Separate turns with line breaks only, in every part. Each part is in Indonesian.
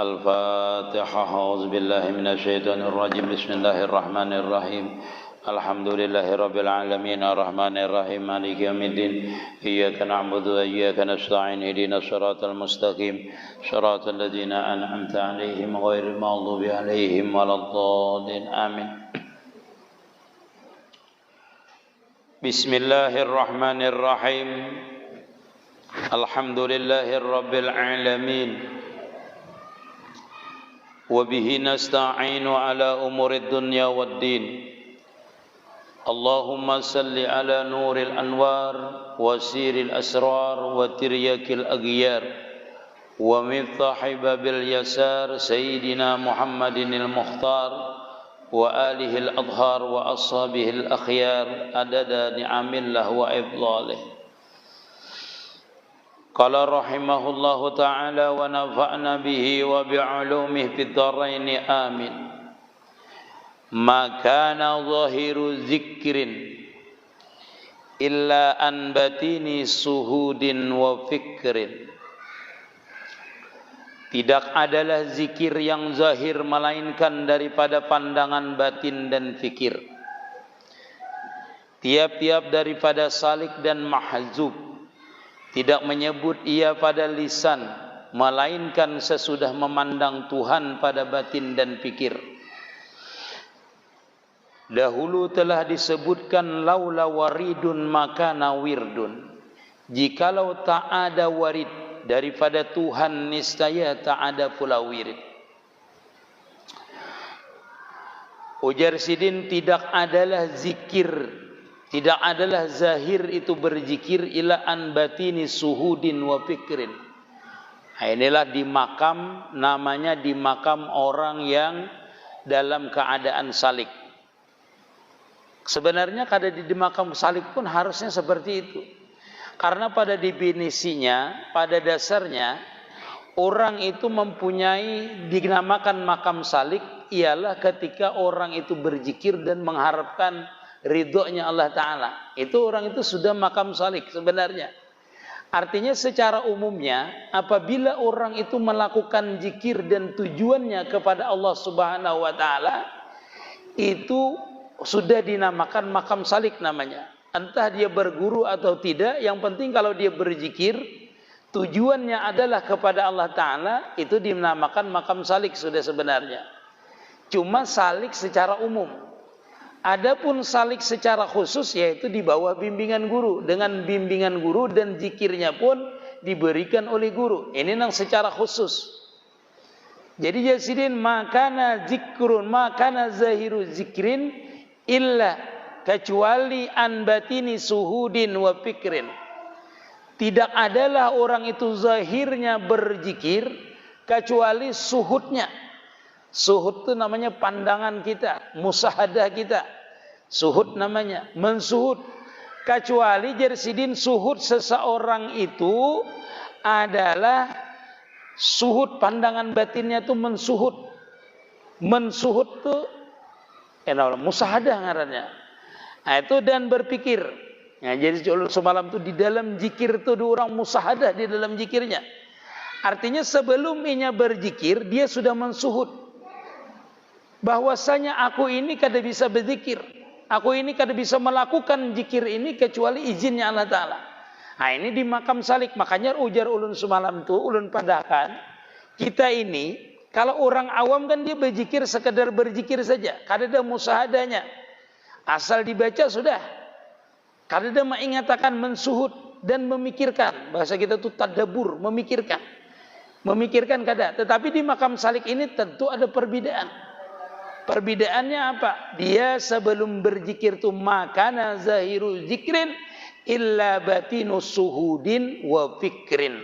الفاتحة. أعوذ بالله من الشيطان الرجيم. بسم الله الرحمن الرحيم. الحمد لله رب العالمين الرحمن الرحيم مالك يوم الدين. إياك نعبد وإياك نستعين. اهدنا الصراط المستقيم صراط الذين أنعمت عليهم غير المغضوب عليهم ولا الضالين. آمين. بسم الله الرحمن الرحيم. الحمد لله رب العالمين وبه نستعين على أمور الدنيا والدين. اللهم صل على نور الأنوار وسير الأسرار وترياك الأغيار ومفتاح باب اليسار سيدنا محمد المختار وآله الأطهار وأصحابه الأخيار عدد نعم الله وإفضاله. قال رحمه الله تعالى ونفعنا به وبعلومه في الدارين آمين. ما كان ظاهر ذكر إلا أن بطن شهود وفكر. Tidak adalah zikir yang zahir melainkan daripada pandangan batin dan fikir. Tiap-tiap daripada salik dan mahzub. Tidak menyebut ia pada lisan, melainkan sesudah memandang Tuhan pada batin dan fikir. Dahulu telah disebutkan laula waridun makana wirdun. Jikalau tak ada warid daripada Tuhan, niscaya tak ada pula wirid. Ujar Sidin, tidak adalah zikir, tidak adalah zahir itu berzikir ila an batini suhudin wa fikrin. Inilah di makam, namanya di makam orang yang dalam keadaan salik. Sebenarnya kada di makam salik pun harusnya seperti itu. Karena pada definisinya, pada dasarnya orang itu mempunyai dinamakan makam salik ialah ketika orang itu berzikir dan mengharapkan ridhonya Allah Ta'ala. Itu orang itu sudah makam salik sebenarnya. Artinya secara umumnya apabila orang itu melakukan zikir dan tujuannya kepada Allah Subhanahu wa Ta'ala, itu sudah dinamakan makam salik namanya. Entah dia berguru atau tidak, yang penting kalau dia berzikir tujuannya adalah kepada Allah Ta'ala, itu dinamakan makam salik sudah sebenarnya. Cuma salik secara umum. Adapun salik secara khusus yaitu di bawah bimbingan guru, dengan bimbingan guru dan zikirnya pun diberikan oleh guru. Ini yang secara khusus. Jadi Jasidin makana zikrun, makana zahiru zikrin illa kecuali an batini suhudin wa fikrin. Tidak adalah orang itu zahirnya berzikir kecuali suhudnya. Suhud itu namanya pandangan kita, musahadah kita. Suhud namanya, mensuhud. Kecuali Jersidin suhud seseorang itu adalah suhud, pandangan batinnya itu mensuhud. Mensuhud itu musahadah ngarannya. Nah, itu dan berpikir. Nah, jadi semalam itu di dalam zikir itu ada orang musahadah di dalam zikirnya. Artinya sebelum inya berzikir dia sudah mensuhud. Bahwasanya aku ini kada bisa berzikir. Aku ini kada bisa melakukan zikir ini kecuali izinnya Allah Ta'ala. Nah, ini di makam salik. Makanya ujar ulun semalam itu, ulun padahkan, kita ini, kalau orang awam kan dia berzikir sekedar berzikir saja. Kada ada musahadanya. Asal dibaca sudah. Kada ada mengatakan mensuhud dan memikirkan. Bahasa kita itu tadabbur, memikirkan. Memikirkan kada. Tetapi di makam salik ini tentu ada perbedaan. Perbedaannya apa? Dia sebelum berzikir itu makana zahiru zikrin illa batinu suhudin wa fikrin.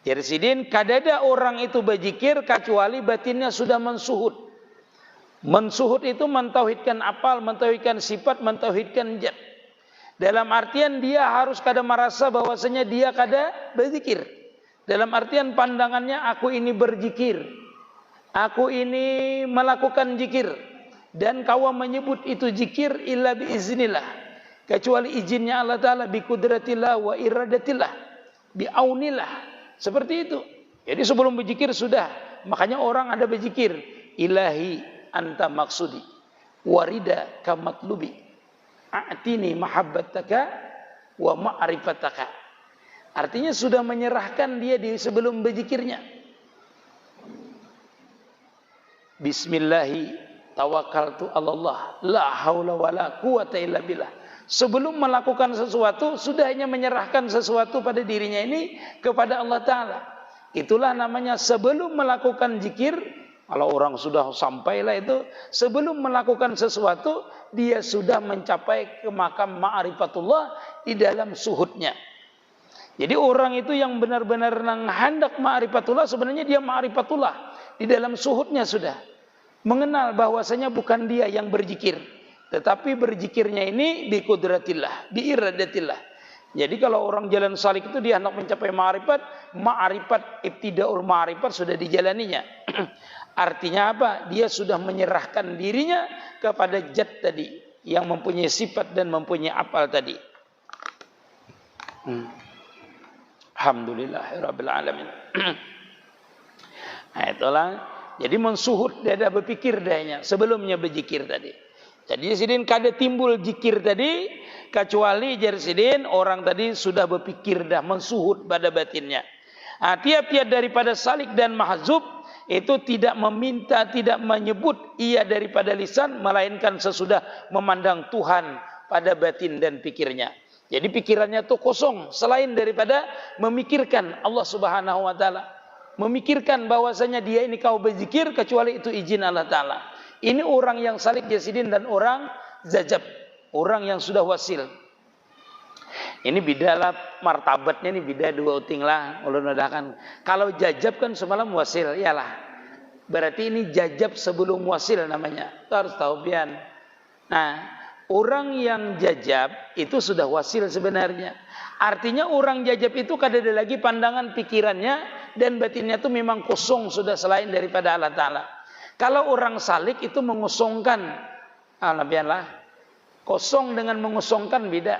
Jadi sidin kadada orang itu berzikir kecuali batinnya sudah mensuhud. Mensuhud itu mentauhidkan apal, mentauhidkan sifat, mentauhidkan zat. Dalam artian dia harus kada merasa bahwasanya dia kada berzikir. Dalam artian pandangannya aku ini berzikir. Aku ini melakukan zikir. Dan kawan menyebut itu zikir illa biiznillah. Kecuali izinnya Allah Ta'ala, bi kudratillah wa iradatillah, bi aunillah. Seperti itu. Jadi sebelum berzikir sudah Makanya orang ada berzikir, ilahi anta maksudi, warida kamatlubi, a'tini mahabbataka wa ma'rifataka. Artinya sudah menyerahkan dia di sebelum berzikirnya. Bismillahi tawakkaltu 'alallah, la haula wala quwata illa billah. Sebelum melakukan sesuatu, sudahnya menyerahkan sesuatu pada dirinya ini kepada Allah Ta'ala. Itulah namanya sebelum melakukan zikir. Kalau orang sudah sampailah itu, sebelum melakukan sesuatu, dia sudah mencapai ke makam ma'rifatullah di dalam suhudnya. Jadi orang itu yang benar-benar hendak ma'rifatullah, sebenarnya dia ma'rifatullah di dalam suhudnya sudah. Mengenal bahwasanya bukan dia yang berzikir, tetapi berzikirnya ini bi qudratillah, bi iradatillah. Jadi kalau orang jalan salik itu dia hendak mencapai ma'rifat ibtidaul ma'rifat sudah dijalaninya. Artinya apa? Dia sudah menyerahkan dirinya kepada zat tadi yang mempunyai sifat dan mempunyai apal tadi. Alhamdulillahirabbil alamin. Nah, itulah. Jadi mensuhud dia ada berpikir dahnya sebelumnya berzikir tadi. Jadi sidin kada timbul zikir tadi kecuali jar sidin orang tadi sudah berpikir dah mensuhud pada batinnya. Nah, tiap-tiap daripada salik dan mahzub itu tidak meminta, tidak menyebut ia daripada lisan, melainkan sesudah memandang Tuhan pada batin dan pikirnya. Jadi pikirannya itu kosong selain daripada memikirkan Allah Subhanahu wa taala. Memikirkan bahwasanya dia ini kau berzikir kecuali itu izin Allah Ta'ala. Ini orang yang salik jasidin dan orang zajab. Orang yang sudah wasil. Ini bidalah martabatnya, ini bida dua uting lah. Kalau jajab kan semalam wasil, iyalah. Berarti ini jajab sebelum wasil namanya. Itu harus tahu pian. Nah, orang yang jajab itu sudah wasil sebenarnya. Artinya orang jajab itu kada ada lagi pandangan pikirannya dan batinnya itu memang kosong sudah selain daripada Allah Ta'ala. Kalau orang salik itu mengosongkan, biarlah kosong dengan mengosongkan beda.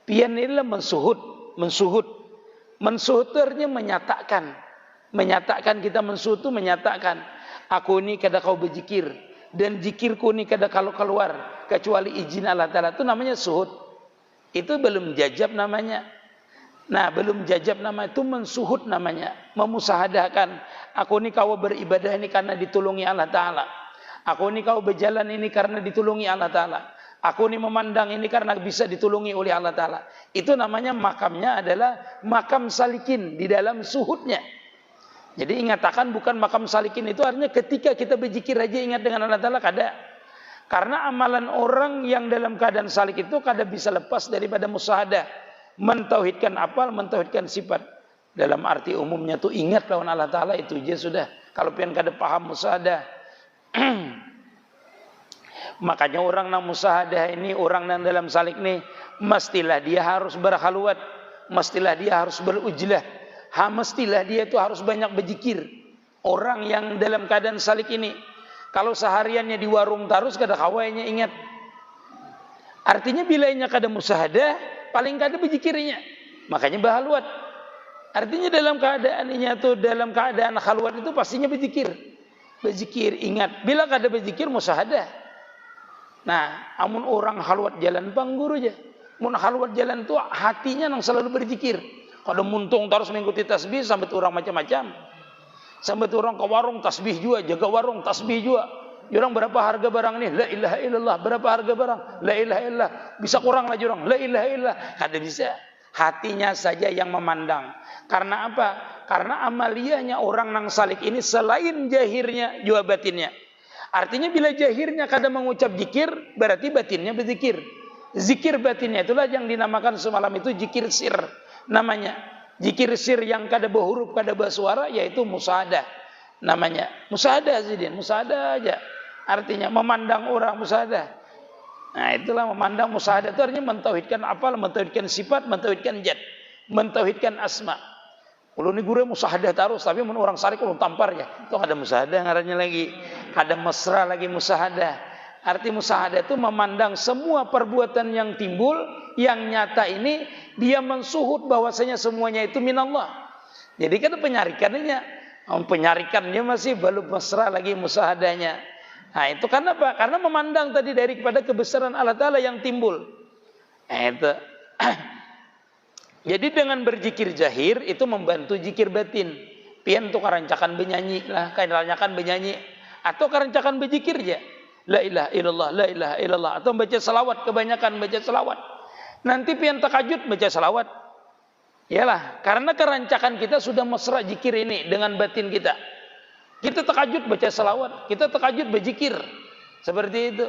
Pian inilah mensuhud. Mensuhud artinya menyatakan kita mensuhud itu menyatakan, aku ini kada kau berzikir dan zikirku ini kada kalau keluar kecuali izin Allah Ta'ala. Itu namanya suhud. Itu belum jajab namanya. Nah, belum jajab nama itu mensuhud namanya. Memusahadahkan. Aku ini kau beribadah ini karena ditulungi Allah Ta'ala. Aku ini kau berjalan ini karena ditulungi Allah Ta'ala. Aku ini memandang ini karena bisa ditulungi oleh Allah Ta'ala. Itu namanya makamnya adalah makam salikin di dalam suhudnya. Jadi ingatakan bukan makam salikin itu artinya ketika kita berzikir aja ingat dengan Allah Ta'ala kada. Karena amalan orang yang dalam keadaan salik itu kada bisa lepas daripada musahadah. Mentauhidkan apal, mentauhidkan sifat. Dalam arti umumnya tu ingat lawan Allah Ta'ala itu aja sudah. Kalau pian kada paham musahadah. Makanya orang nang musahadah ini, orang nang dalam salik ni, mestilah dia harus berkhalwat, mestilah dia harus berujlah, mestilah dia itu harus banyak berzikir. Orang yang dalam keadaan salik ini, kalau sehariannya di warung terus kada kawainya ingat. Artinya bila inya kada musahadah, paling kada berzikirnya. Makanya berkhalwat. Artinya dalam keadaannya tu dalam keadaan khalwat itu pastinya berzikir. Berzikir ingat. Bila kada berzikir musahadah. Nah, amun orang khalwat jalan pangguru aja. Mun khalwat jalan tu hatinya nang selalu berzikir. Kada muntung terus mengikuti tasbih sampai orang macam-macam. Sampai orang ke warung tasbih juga, jaga warung tasbih juga. Jurang berapa harga barang ini? La ilaha illallah. Berapa harga barang? La ilaha illallah. Bisa kurang lah jurang. La ilaha illallah. Kada bisa. Hatinya saja yang memandang. Karena apa? Karena amaliyahnya orang nang salik ini selain jahirnya juga batinnya. Artinya bila jahirnya kada mengucap zikir, berarti batinnya berzikir. Zikir batinnya itulah yang dinamakan semalam itu zikir sir namanya. Zikir sir yang kada berhuruf, kada bersuara yaitu musahadah namanya. Musahadah sidin, musahadah aja. Artinya memandang orang musahadah. Nah, itulah memandang musahadah itu artinya mentauhidkan apal, mentauhidkan sifat, mentauhidkan zat, mentauhidkan asma. Kalau ni guru musahadah terus, tapi mun orang sarik ulun tampar ya. Itu ada musahadah ngarannya lagi. Ada mesra lagi musahadah. Arti musahadah itu memandang semua perbuatan yang timbul, yang nyata ini dia mensuhud bahwasanya semuanya itu minallah. Jadi kan penyarikannya Penyarikannya masih belum mesra lagi musahadahnya. Nah itu karena apa? Karena memandang tadi daripada kebesaran Allah Ta'ala yang timbul. Itu. Jadi dengan berzikir jahir itu membantu zikir batin. Pian tuh karancakan benyanyi lah, karancakan benyanyi atau karancakan berzikir aja. La ilaha illallah, la ilaha illallah, atau baca selawat, kebanyakan baca selawat. Nanti pian takajud baca selawat. Iyalah, karena kerancakan kita sudah mesra zikir ini dengan batin kita. Kita takajud baca selawat, kita takajud berzikir. Seperti itu.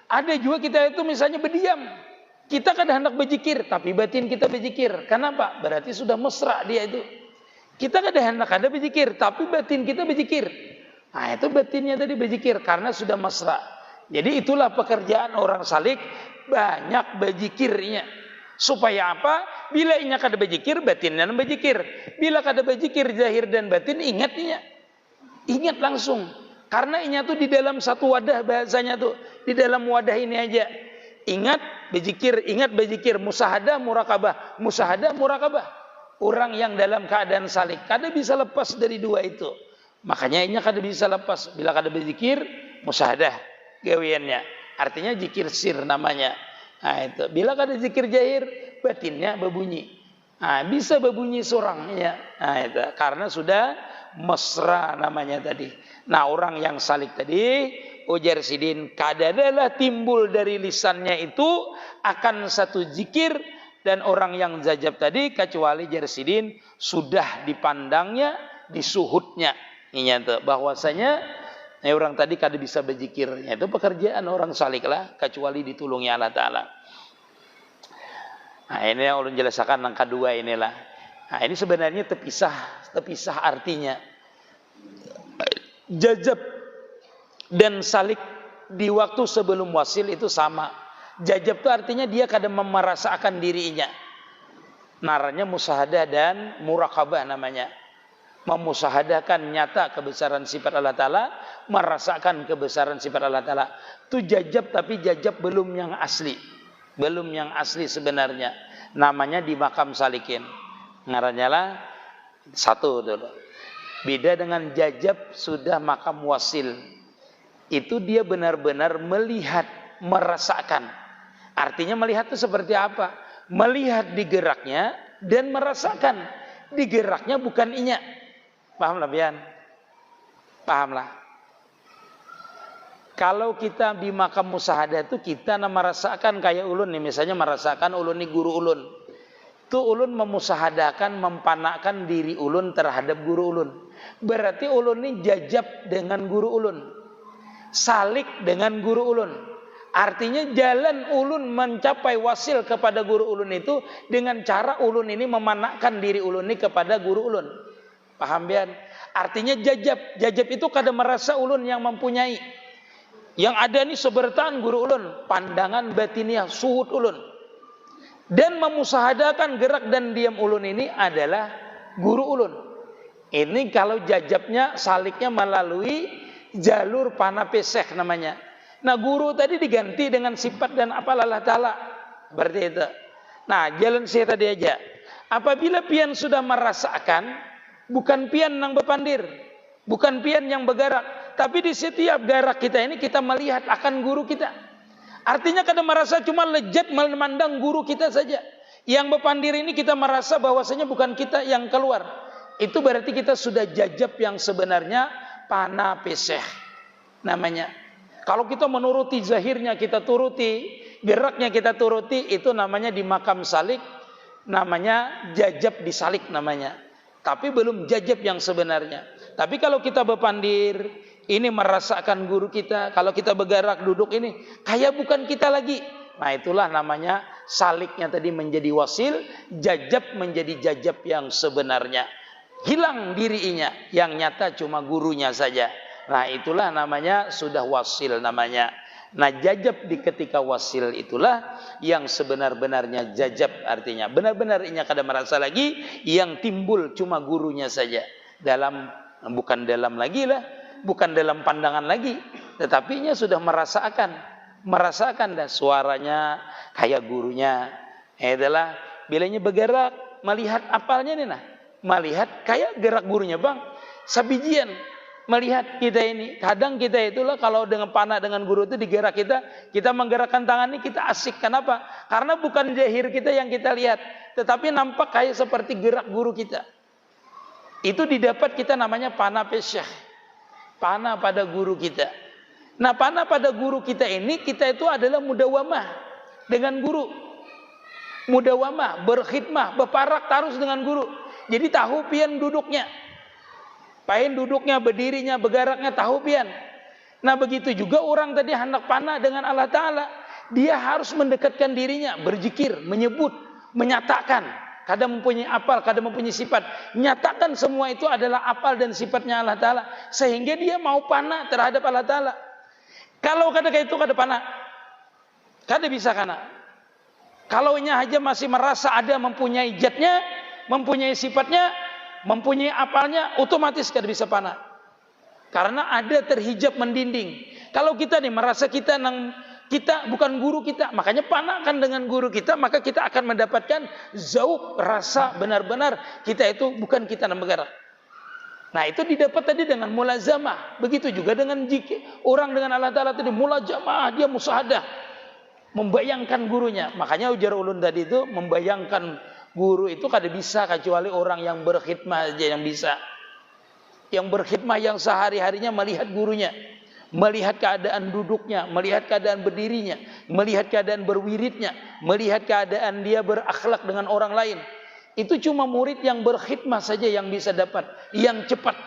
Ada juga kita itu misalnya berdiam. Kita kadang hendak berzikir, tapi batin kita berzikir. Kenapa? Berarti sudah mesra dia itu. Kita kadang hendak ada berzikir, tapi batin kita berzikir. Nah itu batinnya tadi berzikir, karena sudah mesra. Jadi itulah pekerjaan orang salik, banyak berzikirnya. Supaya apa? Bila inya kada berzikir, batinnya berzikir. Bila kada berzikir, zahir dan batin, ingatnya. Ingat langsung. Karena inya tuh di dalam satu wadah bahasanya tuh. Di dalam wadah ini aja. Ingat berzikir, musahadah, murakabah. Musahadah, murakabah. Orang yang dalam keadaan salik, kada bisa lepas dari dua itu. Makanya inya kada bisa lepas. Bila kada berzikir, musahadah gawiannya. Artinya zikir sir namanya. Nah itu. Bila kada zikir jahir, batinnya berbunyi. Nah, bisa berbunyi seorangnya. Nah itu. Karena sudah mesra namanya tadi. Nah orang yang salik tadi, ujar Sidin, kadadalah timbul dari lisannya itu akan satu zikir. Dan orang yang zajab tadi, kecuali Jarsidin, sudah dipandangnya, disuhutnya. Ini bahwasanya orang tadi kada bisa berzikirnya. Itu pekerjaan orang salik lah, kecuali ditulungi Allah Ta'ala. Nah ini yang ulun jelaskan yang kedua inilah. Nah ini sebenarnya terpisah artinya. Jajab dan salik di waktu sebelum wasil itu sama. Jajab itu artinya dia kadang memerasakan dirinya. Naranya musahadah dan murakabah namanya. Memusahadakan nyata kebesaran sifat Allah Ta'ala, merasakan kebesaran sifat Allah Ta'ala. Itu jajab, tapi jajab belum yang asli. Belum yang asli sebenarnya. Namanya di makam salikin. Ngarannya lah satu dulu. Beda dengan jajab sudah makam wasil. Itu dia benar-benar melihat, merasakan. Artinya melihat itu seperti apa? Melihat di geraknya dan merasakan di geraknya bukan inya. Pahamlah Bian? Pahamlah. Kalau kita di makam musahadah itu kita merasakan kayak ulun nih, misalnya merasakan ulun nih guru ulun. Itu ulun memusahadakan, mempanakkan diri ulun terhadap guru ulun. Berarti ulun ini jajab dengan guru ulun. Salik dengan guru ulun. Artinya jalan ulun mencapai wasil kepada guru ulun itu dengan cara ulun ini memanakkan diri ulun ini kepada guru ulun. Paham Bian? Artinya jajab. Jajab itu kadang merasa ulun yang mempunyai. Yang ada ini sebertaan guru ulun. Pandangan batiniah, suhud ulun. Dan memusahadakan gerak dan diam ulun ini adalah guru ulun. Ini kalau jajabnya, saliknya melalui jalur panapesek namanya. Nah guru tadi diganti dengan sifat dan apalah Allah Ta'ala. Berarti itu. Nah jalan saya tadi aja. Apabila pian sudah merasakan, bukan pian yang berpandir. Bukan pian yang bergerak. Tapi di setiap gerak kita ini kita melihat akan guru kita. Artinya kadang merasa cuma lejat memandang guru kita saja. Yang berpandir ini kita merasa bahwasanya bukan kita yang keluar. Itu berarti kita sudah jajab yang sebenarnya panapeseh namanya. Kalau kita menuruti zahirnya kita turuti, geraknya kita turuti, itu namanya di makam salik, namanya jajab di salik namanya. Tapi belum jajab yang sebenarnya. Tapi kalau kita berpandir, ini merasakan guru kita. Kalau kita bergerak duduk ini, kayak bukan kita lagi. Nah itulah namanya saliknya tadi menjadi wasil, jajab menjadi jajab yang sebenarnya. Hilang dirinya, yang nyata cuma gurunya saja. Nah itulah namanya sudah wasil namanya. Nah jajab di ketika wasil itulah yang sebenar-benarnya jajab artinya. Benar-benar inya kada merasa lagi, yang timbul cuma gurunya saja. Bukan dalam lagi lah, bukan dalam pandangan lagi. Tetapi inya sudah merasakan dah suaranya kayak gurunya. Adalah bilanya bergerak, melihat apalnya nih nah. Melihat kayak gerak gurunya bang. sabijian melihat kita ini. Kadang kita itulah kalau dengan panah dengan guru itu digerak kita menggerakkan tangan ini kita asik. Kenapa? Karena bukan zahir kita yang kita lihat, tetapi nampak kayak seperti gerak guru kita. Itu didapat kita namanya panah pesyah. Panah pada guru kita. Nah, panah pada guru kita ini, kita itu adalah mudawamah dengan guru. Mudawamah, berkhidmah, berparak tarus dengan guru. Jadi tahu pian duduknya. Pahin duduknya, berdirinya, bergeraknya, tahu pian. Nah, begitu juga orang tadi hendak panah dengan Allah Ta'ala. Dia harus mendekatkan dirinya, berzikir, menyebut, menyatakan. Kadang mempunyai apal, kadang mempunyai sifat. Nyatakan semua itu adalah apal dan sifatnya Allah Ta'ala. Sehingga dia mau panah terhadap Allah Ta'ala. Kalau kada kayak itu kada panah. Kada bisa kana. Kalau nya aja masih merasa ada mempunyai zatnya, mempunyai sifatnya, mempunyai apalnya, otomatis kada bisa panah. Karena ada terhijab mendinding. Kalau kita nih merasa kita bukan guru kita, makanya panahkan dengan guru kita, maka kita akan mendapatkan zauq, rasa benar-benar kita itu bukan kita negara. Nah, itu didapat tadi dengan mulazamah. Begitu juga dengan zikir. Orang dengan Allah Ta'ala tadi mulazamah, dia musahadah, membayangkan gurunya. Makanya ujar ulun tadi itu membayangkan guru itu kada bisa kecuali orang yang berkhidmah aja yang bisa. Yang berkhidmah yang sehari-harinya melihat gurunya, melihat keadaan duduknya, melihat keadaan berdirinya, melihat keadaan berwiridnya, melihat keadaan dia berakhlak dengan orang lain. Itu cuma murid yang berkhidmah saja yang bisa dapat, yang cepat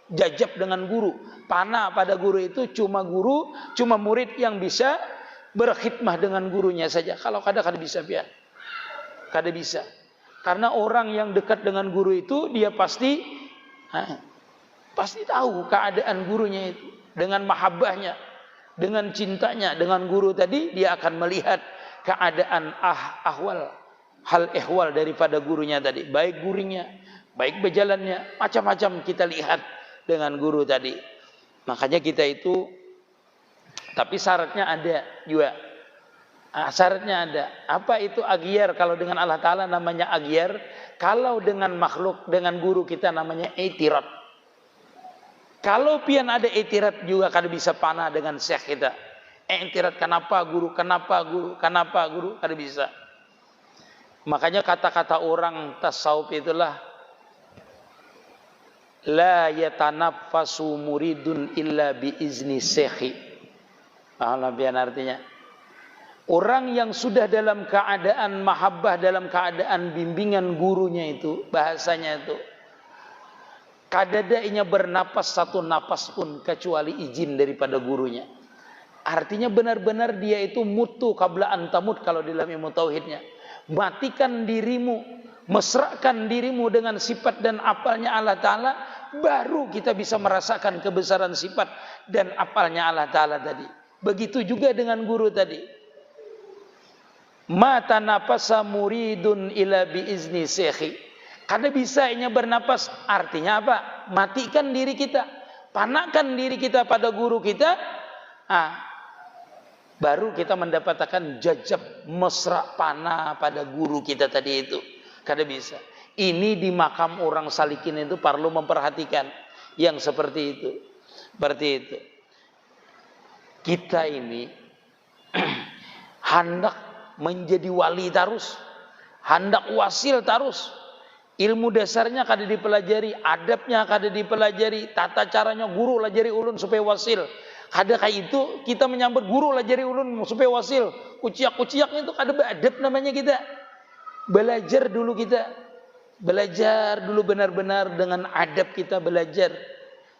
jajab dengan guru. Panah pada guru itu cuma murid yang bisa berkhidmah dengan gurunya saja. Kalau kada bisa pian. Kada bisa. Karena orang yang dekat dengan guru itu dia pasti tahu keadaan gurunya itu. Dengan mahabbahnya, dengan cintanya, dengan guru tadi dia akan melihat keadaan ahwal, hal ehwal daripada gurunya tadi. Baik gurunya, baik berjalannya, macam-macam kita lihat dengan guru tadi. Makanya kita itu, tapi syaratnya ada juga. Syaratnya ada. Apa itu aghyar? Kalau dengan Allah Ta'ala namanya aghyar. Kalau dengan makhluk, dengan guru kita namanya itirat. Kalau pian ada itirat juga kada bisa panah dengan syekh kita. Itirat kenapa guru, kenapa guru, kenapa guru, kada bisa. Makanya kata-kata orang tasawuf itulah la yatanaffasu muridun illa bi izni syekhi. Paham pian artinya? Orang yang sudah dalam keadaan mahabbah, dalam keadaan bimbingan gurunya itu, bahasanya itu kadadainya bernapas satu napas pun kecuali izin daripada gurunya. Artinya benar-benar dia itu mutu qabla antamut kalau dalam ilmu tauhidnya. Matikan dirimu, mesrakan dirimu dengan sifat dan apalnya Allah Ta'ala, baru kita bisa merasakan kebesaran sifat dan apalnya Allah Ta'ala tadi. Begitu juga dengan guru tadi. Mata napasa muridun ila biizni syekhi. Kada bisa inya bernapas. Artinya apa? Matikan diri kita, panahkan diri kita pada guru kita. Baru kita mendapatkan jajab mesra panah pada guru kita tadi itu. Kada bisa. Ini di makam orang salikin itu perlu memperhatikan yang seperti itu. Seperti itu. Kita ini hendak menjadi wali tarus, hendak wasil tarus. Ilmu dasarnya kada dipelajari, adabnya kada dipelajari, tata caranya guru lajari ulun supaya wasil. Kada kayak itu kita menyambut guru lajari ulun supaya wasil. Kuciak-kuciaknya itu kada beradab namanya kita. Belajar dulu kita. Belajar dulu benar-benar dengan adab kita belajar.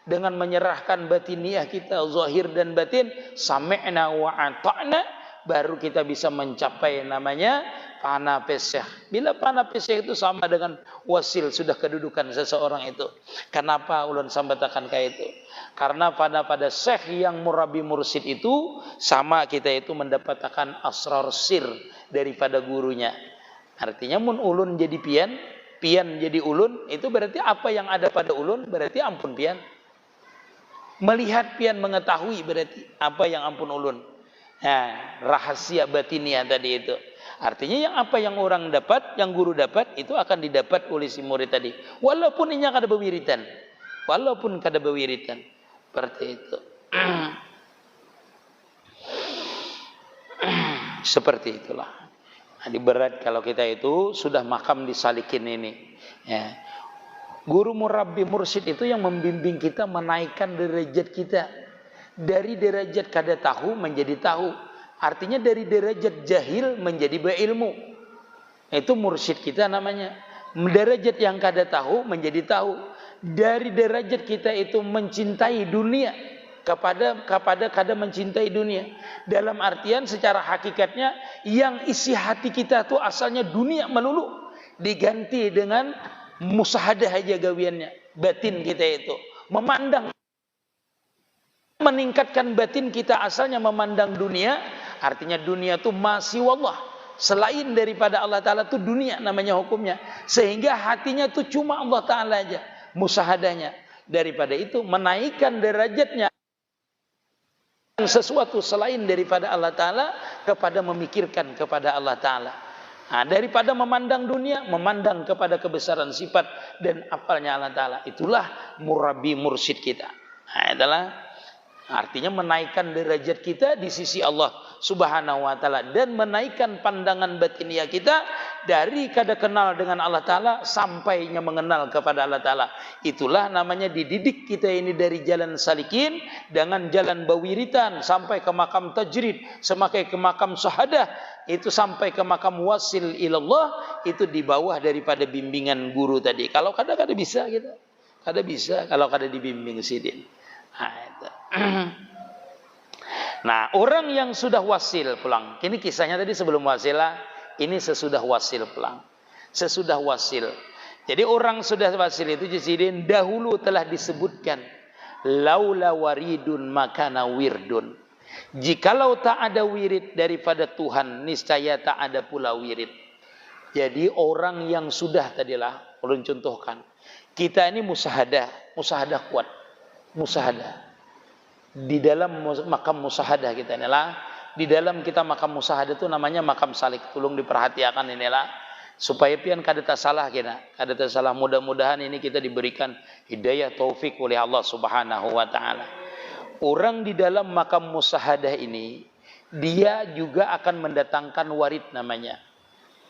Dengan menyerahkan batiniah kita, zahir dan batin, sami'na wa ata'na. Baru kita bisa mencapai namanya panah pesyah. Bila panah pesyah itu sama dengan wasil, sudah kedudukan seseorang itu. Kenapa ulun sambatakan kayak itu? Karena pada syekh yang murabi mursid itu sama kita itu mendapatkan asrar sir daripada gurunya. Artinya mun ulun jadi pian jadi ulun, itu berarti apa yang ada pada ulun berarti ampun pian. Melihat pian mengetahui berarti apa yang ampun ulun. Nah, rahasia batinia tadi itu. Artinya yang apa yang orang dapat, yang guru dapat, itu akan didapat oleh si murid tadi. Walaupun inya kada berwiridan. walaupun kada bewiritan. Seperti itu. Seperti itulah. Jadi berat kalau kita itu sudah makam disalikin ini. Ya. Guru murabbi mursyid itu yang membimbing kita menaikkan derajat kita. Dari derajat kada tahu menjadi tahu. Artinya dari derajat jahil menjadi berilmu. Itu mursyid kita namanya. Derajat yang kada tahu menjadi tahu. Dari derajat kita itu mencintai dunia kepada kada mencintai dunia. Dalam artian secara hakikatnya yang isi hati kita itu asalnya dunia melulu, diganti dengan musahadah aja gawiannya. Batin kita itu memandang, meningkatkan batin kita asalnya memandang dunia. Artinya dunia itu masih wallah, selain daripada Allah Ta'ala itu dunia namanya hukumnya. Sehingga hatinya itu cuma Allah Ta'ala aja musahadahnya. Daripada itu menaikkan derajatnya sesuatu selain daripada Allah Ta'ala kepada memikirkan kepada Allah Ta'ala. Nah, daripada memandang dunia, memandang kepada kebesaran sifat dan apalnya Allah Ta'ala. Itulah murabbi mursyid kita. Nah, itulah artinya menaikkan derajat kita di sisi Allah Subhanahu wa Ta'ala dan menaikkan pandangan batiniah kita dari kada kenal dengan Allah Ta'ala sampainya mengenal kepada Allah Ta'ala. Itulah namanya dididik kita ini dari jalan salikin dengan jalan bawiritan sampai ke makam tajrid, sampai ke makam syahadah, itu sampai ke makam wasil ilallah, itu di bawah daripada bimbingan guru tadi. Kalau kada bisa kita, kada bisa kalau kada dibimbing sidin. Nah, itu. Nah, orang yang sudah wasil pulang. Ini kisahnya tadi sebelum wasilah, ini sesudah wasil pulang. Sesudah wasil. Jadi orang sudah wasil itu sidin dahulu telah disebutkan laula waridun makana wirdun. Jikalau tak ada wirid daripada Tuhan, niscaya tak ada pula wirid. Jadi orang yang sudah tadilah ulun contohkan. Kita ini musahadah kuat. Musahadah. Di dalam makam musahadah kita inilah, di dalam kita makam musahadah itu namanya makam salik. Tolong diperhatikan inilah supaya pian kada salah kita, kada salah. Mudah-mudahan ini kita diberikan hidayah taufik oleh Allah Subhanahu wa Ta'ala. Orang di dalam makam musahadah ini dia juga akan mendatangkan warid namanya.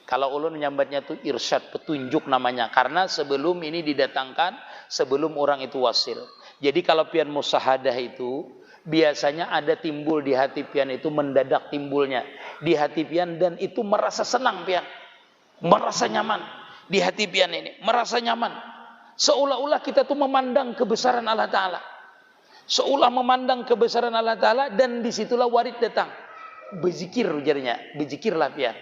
Kalau ulun menyambatnya itu irsyad, petunjuk namanya, karena sebelum ini didatangkan sebelum orang itu wasil. Jadi kalau pian musahadah itu biasanya ada timbul di hati pian itu, mendadak timbulnya di hati pian, dan itu merasa senang pian, merasa nyaman di hati pian ini, merasa nyaman. Seolah-olah kita tuh memandang kebesaran Allah Ta'ala, seolah memandang kebesaran Allah Ta'ala, dan disitulah warid datang. Berzikir ujarnya, berzikirlah pian.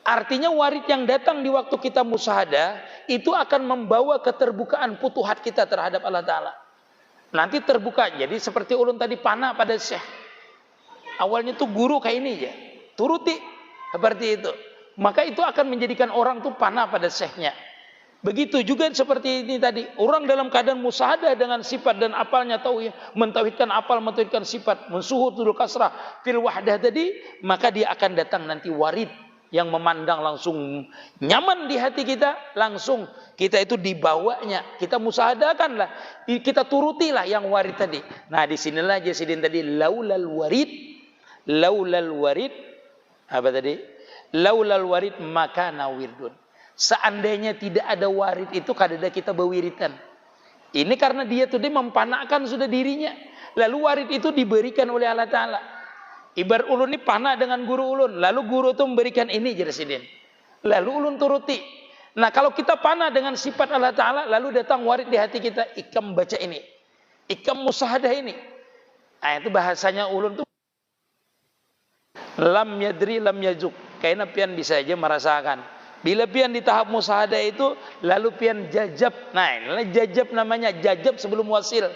Artinya warid yang datang di waktu kita musahadah itu akan membawa keterbukaan putuhat kita terhadap Allah Ta'ala. Nanti terbuka. Jadi seperti ulun tadi panah pada syekh. Awalnya tuh guru kayak ini ya, turuti seperti itu. Maka itu akan menjadikan orang tuh panah pada syekhnya. Begitu juga seperti ini tadi. Orang dalam keadaan musahadah dengan sifat dan apalnya tauhid, mentauhidkan apal, mentauhidkan sifat, mensuhud dulu kasrah fil wahdah tadi, maka dia akan datang nanti warid yang memandang langsung nyaman di hati kita, langsung kita itu dibawanya, kita musahadakanlah, kita turutilah yang warid tadi. Nah, disinilah Jasidin tadi laulal warid, apa tadi? Laulal warid makana wirdun. Seandainya tidak ada warid itu kadada kita bewiritan. Ini karena dia tuh dia mempanahkan sudah dirinya, lalu warid itu diberikan oleh Allah Ta'ala. Ibarat ulun ini panah dengan guru ulun, lalu guru itu memberikan ini Jasidin, lalu ulun turuti. Nah, kalau kita panah dengan sifat Allah Ta'ala, lalu datang warid di hati kita, ikam baca ini, ikam musahadah ini. Nah, itu bahasanya ulun tuh lam yadri lam yajuk. Kayaknya pian bisa aja merasakan. Bila pian di tahap musahadah itu, lalu pian jajab. Nah, inilah jajab namanya, jajab sebelum wasil.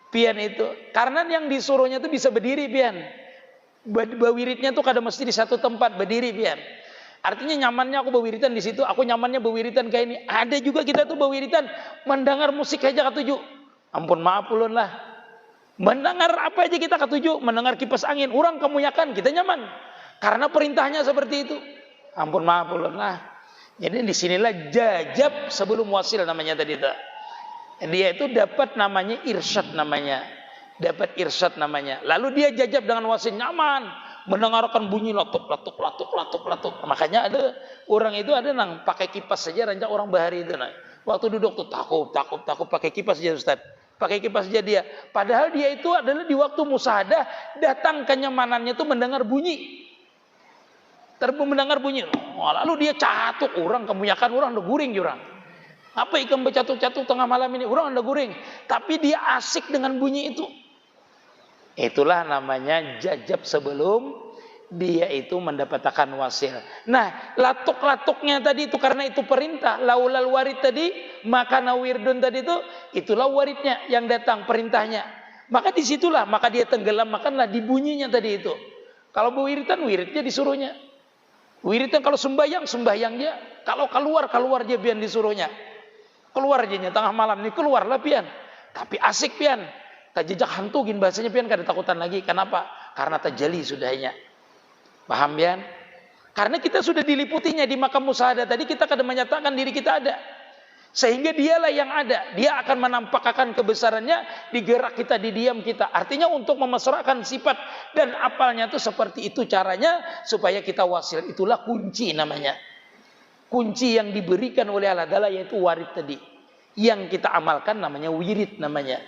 Pian itu, karena yang disuruhnya itu bisa berdiri pian. Bawiritnya tuh kada mesti di satu tempat, berdiri pian. Artinya nyamannya aku bawiritan di situ, aku nyamannya bawiritan kayak ini. Ada juga kita tuh bawiritan mendengar musik aja ketujuh. Ampun maaf ulun lah. Mendengar apa aja kita ketujuh, mendengar kipas angin, orang kemunyakan, kita nyaman. Karena perintahnya seperti itu. Ampun maaf ulun lah. Jadi disinilah jajab sebelum wasil namanya tadi. Dia itu dapat namanya irsyad namanya. Dapat irsyad namanya. Lalu dia jajab dengan wasil nyaman, mendengarkan bunyi latuk. Makanya ada orang itu ada nang pakai kipas saja rancak orang bahari itu nah. Waktu duduk tuh takut pakai kipas saja Ustaz. Pakai kipas saja dia. Padahal dia itu adalah di waktu musahadah datang kenyamanannya itu mendengar bunyi. Mendengar bunyi. Lalu dia catuk orang kebanyakan orang udah guring jurang. Apa ikan bercatuk-catuk tengah malam ini? Orang anda guring. Tapi dia asik dengan bunyi itu. Itulah namanya jajab sebelum dia itu mendapatkan wasil. Nah, latuk-latuknya tadi itu karena itu perintah. Laulal warid tadi, maka nawirdun tadi itu, itulah waridnya yang datang perintahnya. Maka disitulah, maka dia tenggelam, makanlah di bunyinya tadi itu. Kalau berwiritan, wiridnya disuruhnya. Wiridan kalau sembahyang dia. Kalau keluar dia pian disuruhnya. Keluar aja tengah malam nih keluarlah pian. Tapi asik pian. Tak jejak hantu gin bahasanya pian kada takutan lagi. Kenapa? Karena terjali sudahnya. Paham pian? Karena kita sudah diliputinya di makam musyahadah tadi kita kada menyatakan diri kita ada. Sehingga dialah yang ada. Dia akan menampakkan kebesarannya di gerak kita, di diam kita. Artinya untuk memesrakan sifat dan apalnya itu seperti itu caranya supaya kita wasil. Itulah kunci namanya. Kunci yang diberikan oleh Allah Ta'ala yaitu warid tadi. Yang kita amalkan namanya wirid namanya.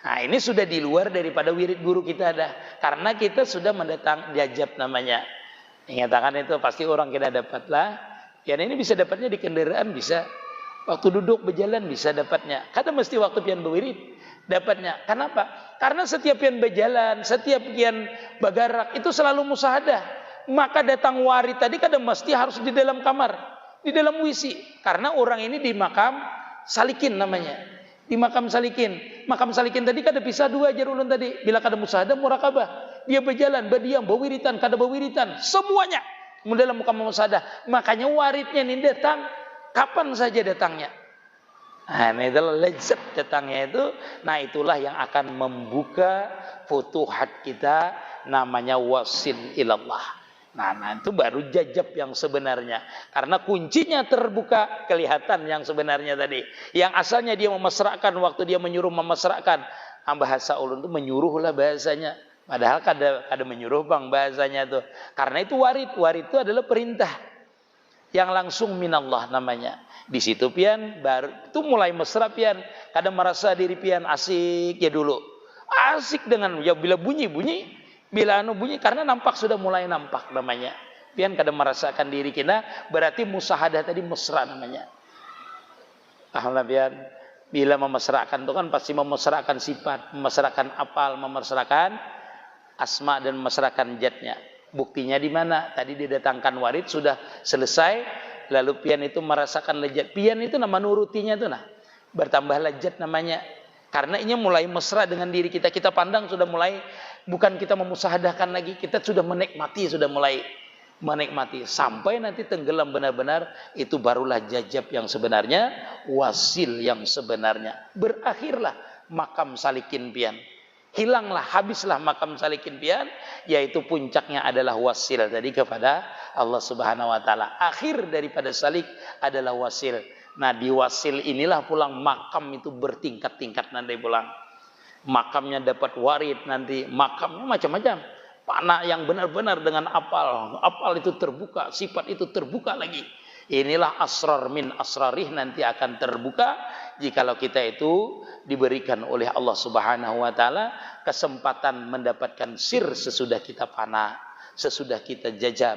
Nah ini sudah di luar daripada wirid guru kita ada. Karena kita sudah mendatang jajab namanya. Ingatakan itu pasti orang kita dapat lah. Ya ini bisa dapatnya di kendaraan bisa. Waktu duduk berjalan bisa dapatnya. Kada mesti waktu pian berwirid dapatnya. Kenapa? Karena setiap pian berjalan, setiap pian bagarak itu selalu musahadah. Maka datang warid tadi kada mesti harus di dalam kamar, di dalam wisi. Karena orang ini di makam salikin namanya. Di makam salikin. Makam salikin tadi kada bisa dua ajar ulun tadi. Bila kada musahadah murakabah. Dia berjalan, berdiam, berwiritan, kada berwiritan. Semuanya dalam makam musahadah. Makanya waridnya ini datang kapan saja datangnya. Nah, itulah lezat datangnya itu. Nah, itulah yang akan membuka futuhat kita namanya wasil ilallah. Nah, itu baru jajab yang sebenarnya. Karena kuncinya terbuka kelihatan yang sebenarnya tadi. Yang asalnya dia memesrakan waktu dia menyuruh memesrakan. Bahasa ulun itu menyuruhlah bahasanya. Padahal kada menyuruh bang bahasanya itu. Karena itu warid. Warid itu adalah perintah. Yang langsung minallah namanya. Di situ pian baru itu mulai mesra pian. Kadang merasa diri pian asik ya dulu. Asik dengan ya bila bunyi bila bunyi karena nampak sudah mulai nampak namanya. Pian kadang merasakan diri kita berarti musahadah tadi mesra namanya. Alhamdulillah pian. Bila memesrakan itu kan pasti memesrakan sifat, memesrakan apal, memesrakan asma dan memesrakan zatnya. Buktinya di mana? Tadi didatangkan warid sudah selesai, lalu pian itu merasakan lezat. Pian itu nama nurutinya itu nah. Bertambah lezat namanya. Karena ini mulai mesra dengan diri kita. Kita pandang sudah mulai bukan kita memusahadahkan lagi, kita sudah menikmati, sudah mulai menikmati sampai nanti tenggelam benar-benar itu barulah jajab yang sebenarnya, wasil yang sebenarnya. Berakhirlah makam salikin pian. Hilanglah, habislah makam salikin pian, yaitu puncaknya adalah wasil tadi kepada Allah Subhanahu wa taala. Akhir daripada salik adalah wasil. Nah, di wasil inilah pulang makam itu bertingkat-tingkat nanti pulang. Makamnya dapat warid nanti, makamnya macam-macam. Panah yang benar-benar dengan apal itu terbuka, sifat itu terbuka lagi. Inilah asrar min asrarih nanti akan terbuka jikalau kita itu diberikan oleh Allah Subhanahu wa taala kesempatan mendapatkan sir sesudah kita panah, sesudah kita jajab.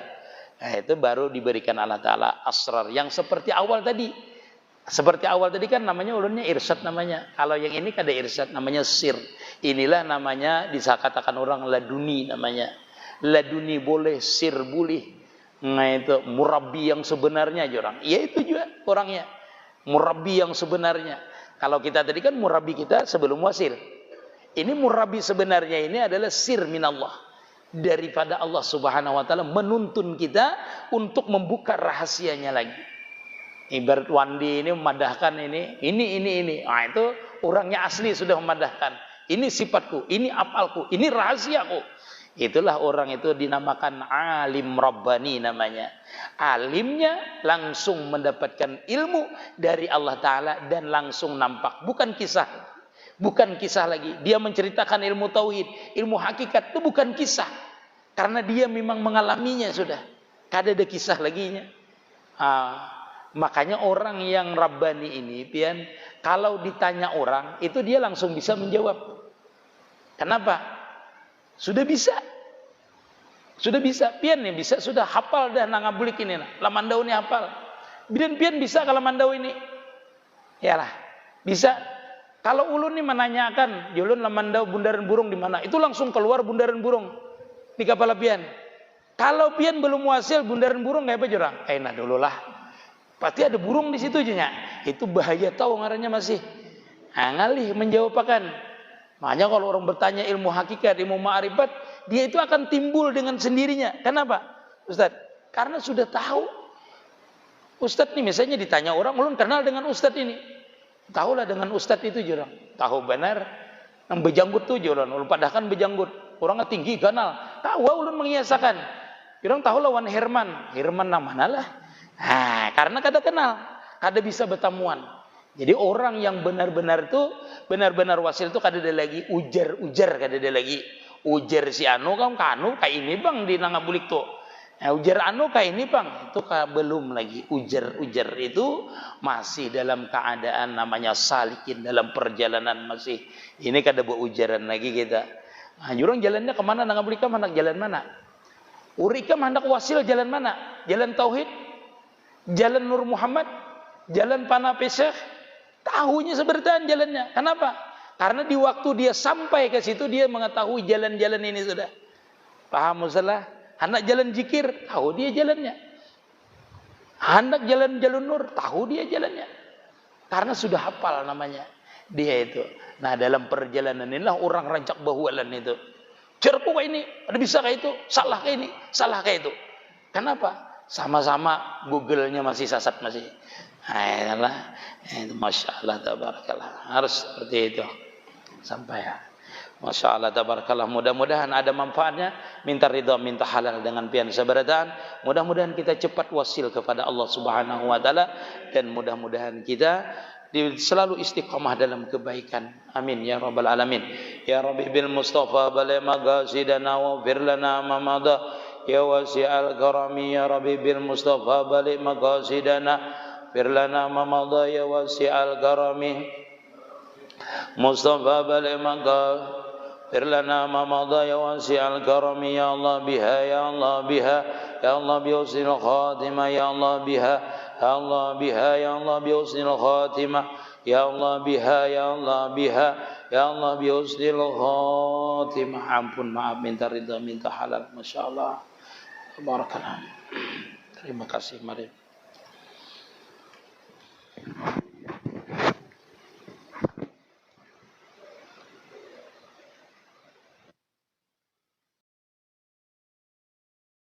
Nah, itu baru diberikan Allah taala asrar yang seperti awal tadi. Seperti awal tadi kan namanya ulunnya irsyad namanya. Kalau yang ini kada irsyad namanya sir. Inilah namanya disakatakan orang laduni namanya. Laduni boleh, sir boleh. Nah itu murabbi yang sebenarnya aja orang. Ya itu juga orangnya. Murabbi yang sebenarnya. Kalau kita tadi kan murabbi kita sebelum wasil. Ini murabbi sebenarnya ini adalah sir minallah. Daripada Allah Subhanahu wa taala menuntun kita untuk membuka rahasianya lagi. Ibarat Wandi ini memadahkan ini. Nah itu orangnya asli sudah memadahkan. Ini sifatku, ini apalku, ini rahasiaku. Itulah orang itu dinamakan alim rabbani namanya. Alimnya langsung mendapatkan ilmu dari Allah Ta'ala dan langsung nampak. Bukan kisah. Bukan kisah lagi. Dia menceritakan ilmu tauhid, ilmu hakikat itu bukan kisah. Karena dia memang mengalaminya sudah. Kada ada kisah laginya. Makanya orang yang rabbani ini, pian, kalau ditanya orang, itu dia langsung bisa menjawab. Kenapa? Sudah bisa. Sudah bisa. Pian nih bisa sudah hafal dah nangabulik ini. Lamandau ini hafal. Pian bisa kalau lamandau ini. Yalah. Bisa. Kalau ulun nih menanyakan, ulun lamandau bundaran burung di mana? Itu langsung keluar bundaran burung di kepala pian. Kalau pian belum hasil bundaran burung kayak apa jurang? Nah dulu lah. Pasti ada burung di situ aja. Itu bahaya tahu ngarannya masih. Ngalih menjawabkan. Makanya kalau orang bertanya ilmu hakikat, ilmu ma'rifat, dia itu akan timbul dengan sendirinya. Kenapa? Ustaz, karena sudah tahu. Ustaz nih misalnya ditanya orang, ulun kenal dengan Ustaz ini. Tahulah dengan Ustaz itu jurang. Tahu benar. Yang bejanggut tuh jurang. Ulun padahkan bejanggut. Orangnya tinggi, ganal. Tahu ulun mengiasakan. Jurang tahu lawan Herman. Herman namanya lah. Karena kada kenal. Kada bisa bertamuan. Jadi orang yang benar-benar itu, benar-benar wasil itu kada ada lagi ujar-ujar, kada ada lagi ujar si anu kanu kayak ini bang di nangabulik tuh. Ujar anu kayak ini bang, itu belum lagi ujar-ujar itu masih dalam keadaan namanya salikin dalam perjalanan masih. Ini kada buat ujaran lagi kita. Jurang jalannya kemana nangabulik mana jalan mana? Urika hendak wasil jalan mana? Jalan tauhid, jalan Nur Muhammad, jalan Pana Peseh. Tahunya sebertaan jalannya. Kenapa? Karena di waktu dia sampai ke situ dia mengetahui jalan-jalan ini sudah. Paham masalah? Hendak jalan zikir, tahu dia jalannya. Hendak jalan nur, tahu dia jalannya. Karena sudah hafal namanya. Dia itu. Nah, dalam perjalanan inilah orang rancak bahualan itu. Cerku kayak ini, ada bisa kayak itu, salah kayak ini, salah kayak itu. Kenapa? Sama-sama Google-nya masih sasat masih. Ayolah, itu masya Allah tabarakallah, harus seperti itu sampai ya. Masya Allah tabarakallah. Mudah-mudahan ada manfaatnya. Minta ridha, minta halal dengan pian sabarataan. Mudah-mudahan kita cepat wasil kepada Allah Subhanahu Wa Taala dan mudah-mudahan kita selalu istiqamah dalam kebaikan. Amin ya rabbal alamin. Ya Rabbi bil Mustafa balagh maqasidana wa fir lana ma madha ya wasi'al karami ya Rabbi bil Mustafa balagh maqasidana firlana ma madha ya wasi'al karami Mustafa balagh maqasid firlana ma madha ya wasi'al karami ya Allah biha ya Allah biha ya Allah bi husnil khatimah ya Allah biha ya Allah biha ya Allah bi husnil khatimah ya Allah biha ya Allah biha ya Allah bi husnil khatimah. Ampun, maaf, minta ridha, minta halal. Masya Allah. Barakallah. Terima kasih. Mari.